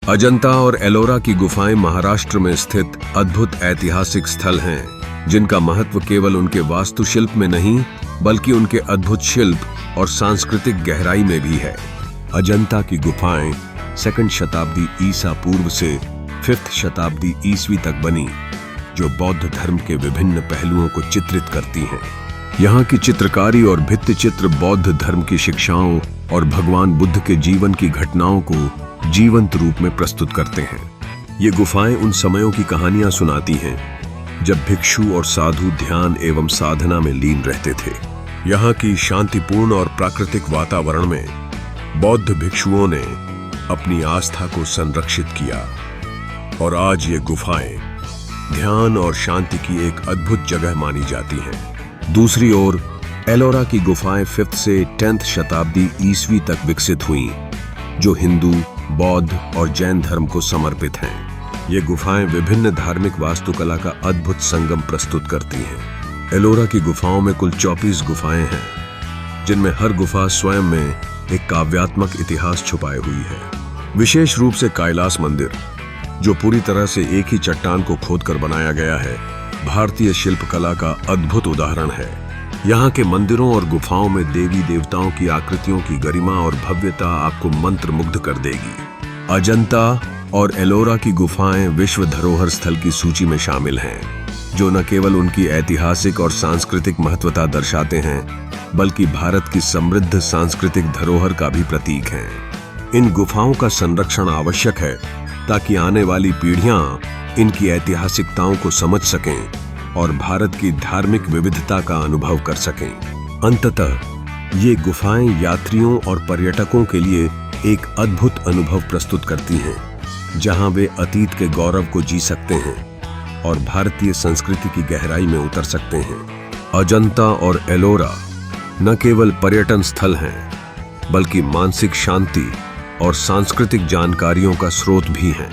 अजंता और एलोरा की गुफाएं महाराष्ट्र में स्थित अद्भुत ऐतिहासिक स्थल हैं, जिनका महत्व केवल उनके वास्तुशिल्प में नहीं बल्कि उनके अद्भुत शिल्प और सांस्कृतिक गहराई में भी है। अजंता की गुफाएं 2वीं शताब्दी ईसा पूर्व से 5वीं शताब्दी ईस्वी तक बनी, जो बौद्ध धर्म के विभिन्न पहलुओं को चित्रित करती हैं। यहाँ की चित्रकारी और भित्ति चित्र बौद्ध धर्म की शिक्षाओं और भगवान बुद्ध के जीवन की घटनाओं को जीवंत रूप में प्रस्तुत करते हैं। ये गुफाएं उन समयों की कहानियां सुनाती हैं जब भिक्षु और साधु ध्यान एवं साधना में लीन रहते थे। यहाँ की शांतिपूर्ण और प्राकृतिक वातावरण में बौद्ध भिक्षुओं ने अपनी आस्था को संरक्षित किया और आज ये गुफाएं ध्यान और शांति की एक अद्भुत जगह मानी जाती हैं। दूसरी ओर एलोरा की गुफाएं 5th से 10th शताब्दी ईस्वी तक विकसित हुईं, जो हिंदू, बौद्ध और जैन धर्म को समर्पित हैं। ये गुफाएं विभिन्न धार्मिक वास्तुकला का अद्भुत संगम प्रस्तुत करती हैं। एलोरा की गुफाओं में कुल 24 गुफाएं हैं, जिनमें हर गुफा स्वयं में एक काव्यात्मक इतिहास छुपाए हुई है। विशेष रूप से कैलाश मंदिर, जो पूरी तरह से एक ही चट्टान को खोदकर बनाया गया है, भारतीय शिल्पकला का अद्भुत उदाहरण है। यहाँ के मंदिरों और गुफाओं में देवी देवताओं की आकृतियों की गरिमा और भव्यता आपको मंत्रमुग्ध कर देगी। अजंता और एलोरा की गुफाएं विश्व धरोहर स्थल की सूची में शामिल हैं, जो न केवल उनकी ऐतिहासिक और सांस्कृतिक महत्वता दर्शाते हैं, बल्कि भारत की समृद्ध सांस्कृतिक धरोहर का भी प्रतीक हैं। इन गुफाओं का संरक्षण आवश्यक है ताकि आने वाली पीढ़ियां इनकी ऐतिहासिकताओं को समझ सकें और भारत की धार्मिक विविधता का अनुभव कर सकें। अंततः ये गुफाएं यात्रियों और पर्यटकों के लिए एक अद्भुत अनुभव प्रस्तुत करती हैं, जहां वे अतीत के गौरव को जी सकते हैं और भारतीय संस्कृति की गहराई में उतर सकते हैं। अजंता और एलोरा न केवल पर्यटन स्थल हैं, बल्कि मानसिक शांति और सांस्कृतिक जानकारियों का स्रोत भी हैं।